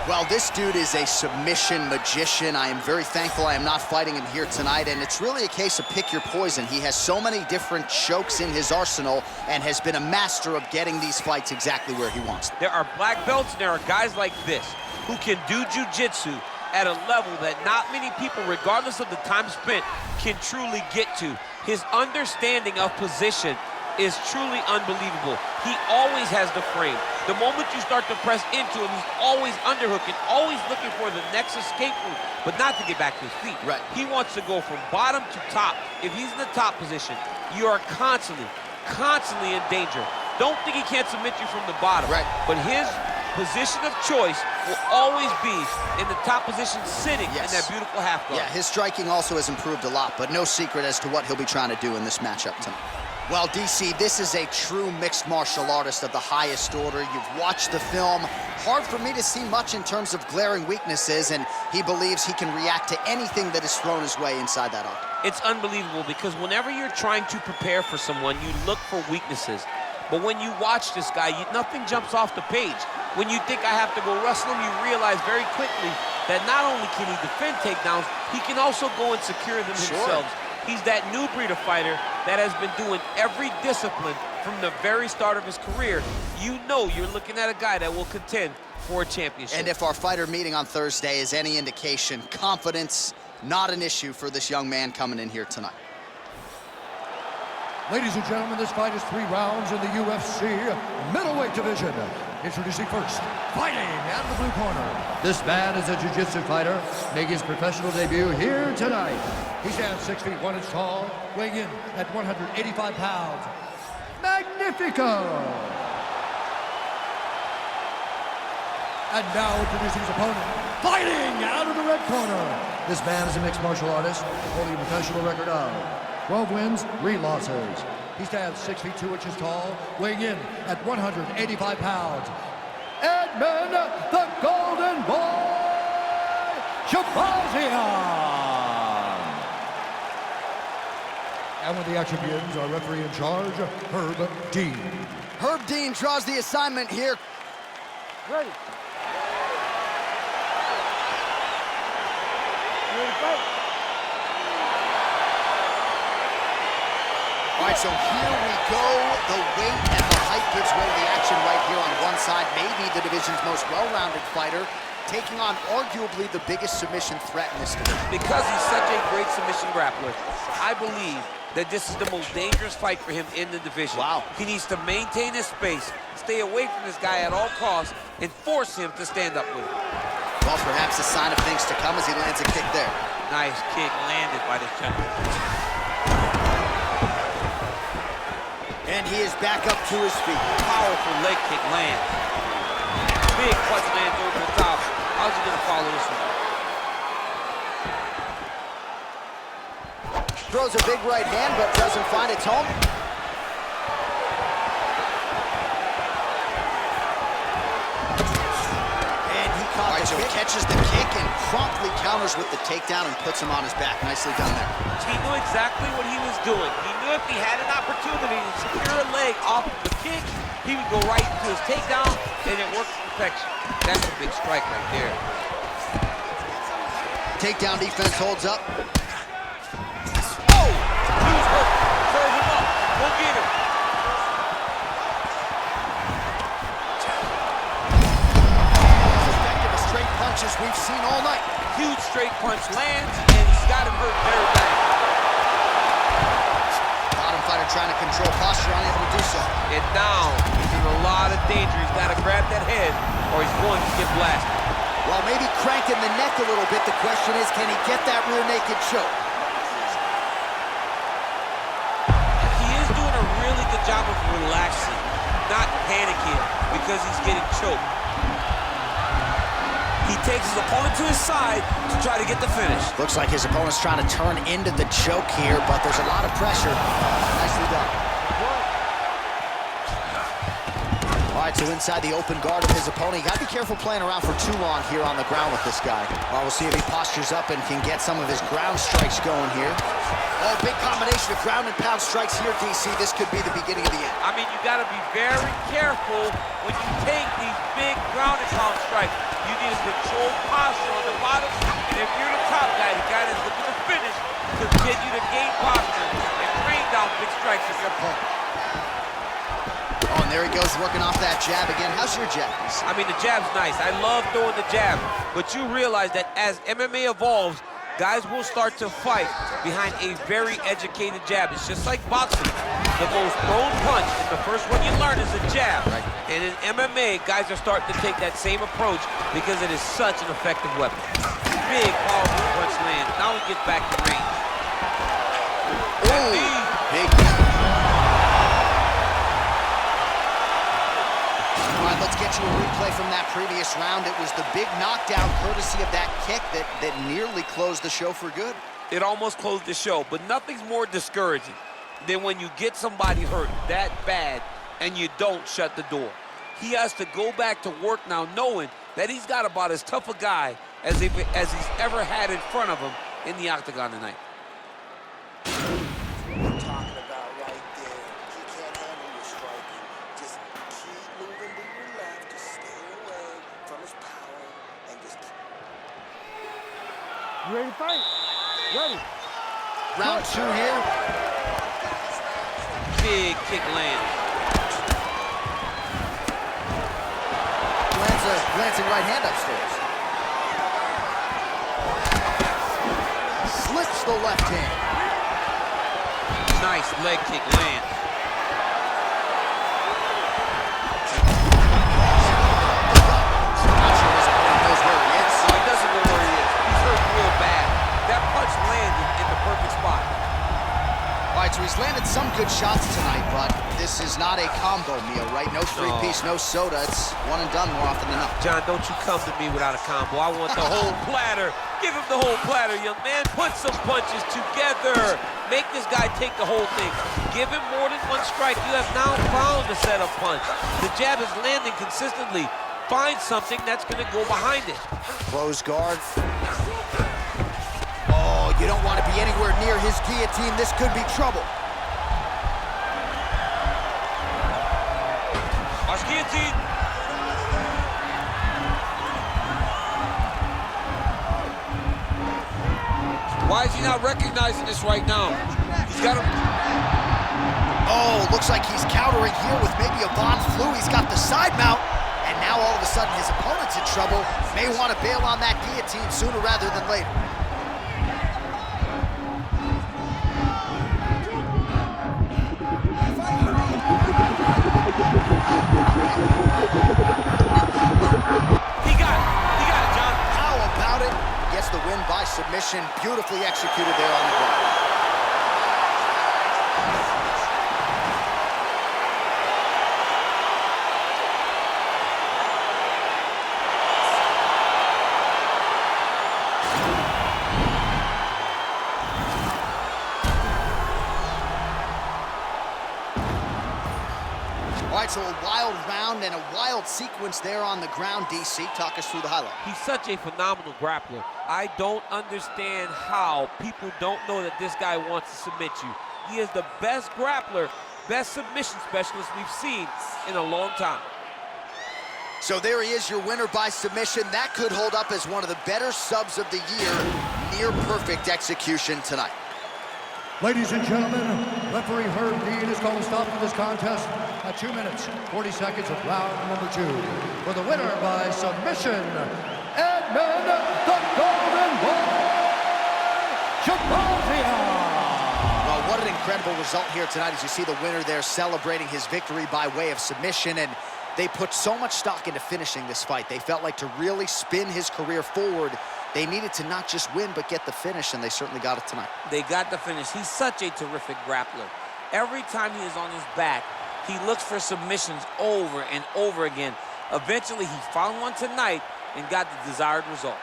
Well, this dude is a submission magician. I am very thankful I am not fighting him here tonight, and it's really a case of pick your poison. He has so many different chokes in his arsenal and has been a master of getting these fights exactly where he wants them. There are black belts and there are guys like this who can do jiu-jitsu at a level that not many people, regardless of the time spent, can truly get to. His understanding of position is truly unbelievable. He always has the frame. The moment you start to press into him, he's always underhooking, always looking for the next escape route, but not to get back to his feet. Right. He wants to go from bottom to top. If he's in the top position, you are constantly in danger. Don't think he can't submit you from the bottom. Right. But his position of choice will always be in the top position, sitting in that beautiful half guard. Yeah, his striking also has improved a lot, but no secret as to what he'll be trying to do in this matchup tonight. Well, DC, this is a true mixed martial artist of the highest order. You've watched the film. Hard for me to see much in terms of glaring weaknesses, and he believes he can react to anything that is thrown his way inside that octagon. It's unbelievable because whenever you're trying to prepare for someone, you look for weaknesses. But when you watch this guy, nothing jumps off the page. When you think I have to go wrestle him, you realize very quickly that not only can he defend takedowns, he can also go and secure them himself. He's that new breed of fighter that has been doing every discipline from the very start of his career. You know you're looking at a guy that will contend for a championship. And if our fighter meeting on Thursday is any indication, confidence, not an issue for this young man coming in here tonight. Ladies and gentlemen, this fight is 3 rounds in the UFC middleweight division. Introducing first, fighting out of the blue corner. This man is a jiu-jitsu fighter, making his professional debut here tonight. He stands 6 feet 1 inch tall, weighing in at 185 pounds. Magnifico! And now introducing his opponent, fighting out of the red corner. This man is a mixed martial artist, holding a professional record of 12 wins, 3 losses. He stands 6 feet 2 inches tall, weighing in at 185 pounds. Edmen, the Golden Boy, Shahbazyan. And when the action begins, our referee in charge, Herb Dean. Herb Dean draws the assignment here. Ready. Ready to fight. All right, so here we go. The weight and the height gives way to the action right here on one side. Maybe the division's most well-rounded fighter, taking on arguably the biggest submission threat in this division. Because he's such a great submission grappler, I believe that this is the most dangerous fight for him in the division. Wow. He needs to maintain his space, stay away from this guy at all costs, and force him to stand up with him. Well, perhaps a sign of things to come as he lands a kick there. Nice kick landed by this gentleman. And he is back up to his feet. Powerful leg kick lands. Big punch lands over the top. How's he gonna follow this one? Throws a big right hand, but doesn't find its home. And he caught the kick. Catches the kick and promptly counters with the takedown and puts him on his back. Nicely done there. He knew exactly what he was doing. He knew if he had an opportunity to secure a leg off of the kick, he would go right into his takedown, and it worked to perfection. That's a big strike right there. Takedown defense holds up. Oh! He was hurt. Serve him up. Go get him. Effective as straight punches we've seen all night. Huge straight punch lands, and he's got him hurt very bad. Bottom fighter trying to control posture, unable to do so. And now, he's in a lot of danger. He's got to grab that head, or he's going to get blasted. Well, maybe cranking the neck a little bit. The question is, can he get that rear naked choke? He is doing a really good job of relaxing, not panicking because he's getting choked. He takes his opponent to his side to try to get the finish. Looks like his opponent's trying to turn into the choke here, but there's a lot of pressure. Nicely done. All All right, so inside the open guard of his opponent. You gotta be careful playing around for too long here on the ground with this guy. Well, we'll see if he postures up and can get some of his ground strikes going here. Oh, big combination of ground and pound strikes here, DC. This could be the beginning of the end. I mean, you gotta be very careful when you take these big ground and pound strikes. You need a controlled posture on the bottom, and if you're the top guy, the guy that's looking to finish, continue to gain posture and rain down big strikes at your opponent. Oh, and there he goes, working off that jab again. How's your jab? I mean, the jab's nice. I love throwing the jab, but you realize that as MMA evolves, guys will start to fight behind a very educated jab. It's just like boxing. The most thrown punch, and the first one you learn is a jab. Right. And in MMA, guys are starting to take that same approach because it is such an effective weapon. Big, powerful punch lands. Now he gets back to range. Ooh, big. All right, let's get you a replay from that previous round. It was the big knockdown courtesy of that kick that nearly closed the show for good. It almost closed the show, but nothing's more discouraging than when you get somebody hurt that bad and you don't shut the door. He has to go back to work now knowing that he's got about as tough a guy as he's ever had in front of him in the octagon tonight. We're talking about right there. He can't handle your striking. Just keep moving to your left. Just stay away from his power and just keep. You ready to fight? Ready. Round two here. Big kick lands. Lands a glancing right hand upstairs. Slips the left hand. Nice leg kick lands. Not sure his opponent knows where he is. No, he doesn't know where he is. He's hurt real bad. That punch landed in the perfect spot. All right, so he's landed some good shots tonight, but this is not a combo meal, right? No three-piece, no soda. It's one and done more often than not. John, don't you come to me without a combo. I want the whole platter. Give him the whole platter, young man. Put some punches together. Make this guy take the whole thing. Give him more than one strike. You have now found the setup punch. The jab is landing consistently. Find something that's going to go behind it. Close guard. Oh, you don't want to be anywhere near his guillotine. This could be trouble. Watch guillotine. Why is he not recognizing this right now? He's got him. Oh, looks like he's countering here with maybe a Von Flu. He's got the side mount, and now all of a sudden his opponent's in trouble. May want to bail on that guillotine sooner rather than later. He got it, John. How about it? Gets the win by submission. Beautifully executed there on the ground. All right, so a wild round and a wild sequence there on the ground, DC. Talk us through the highlight. He's such a phenomenal grappler. I don't understand how people don't know that this guy wants to submit you. He is the best grappler, best submission specialist we've seen in a long time. So there he is, your winner by submission. That could hold up as one of the better subs of the year. Near perfect execution tonight. Ladies and gentlemen, referee Herb Dean has called a stop to this contest at 2 minutes, 40 seconds of round number 2. For the winner by submission, Edmen the Golden Boy Shahbazyan. Well, what an incredible result here tonight as you see the winner there celebrating his victory by way of submission. And they put so much stock into finishing this fight. They felt like to really spin his career forward, they needed to not just win, but get the finish, and they certainly got it tonight. They got the finish. He's such a terrific grappler. Every time he is on his back, he looks for submissions over and over again. Eventually, he found one tonight and got the desired result.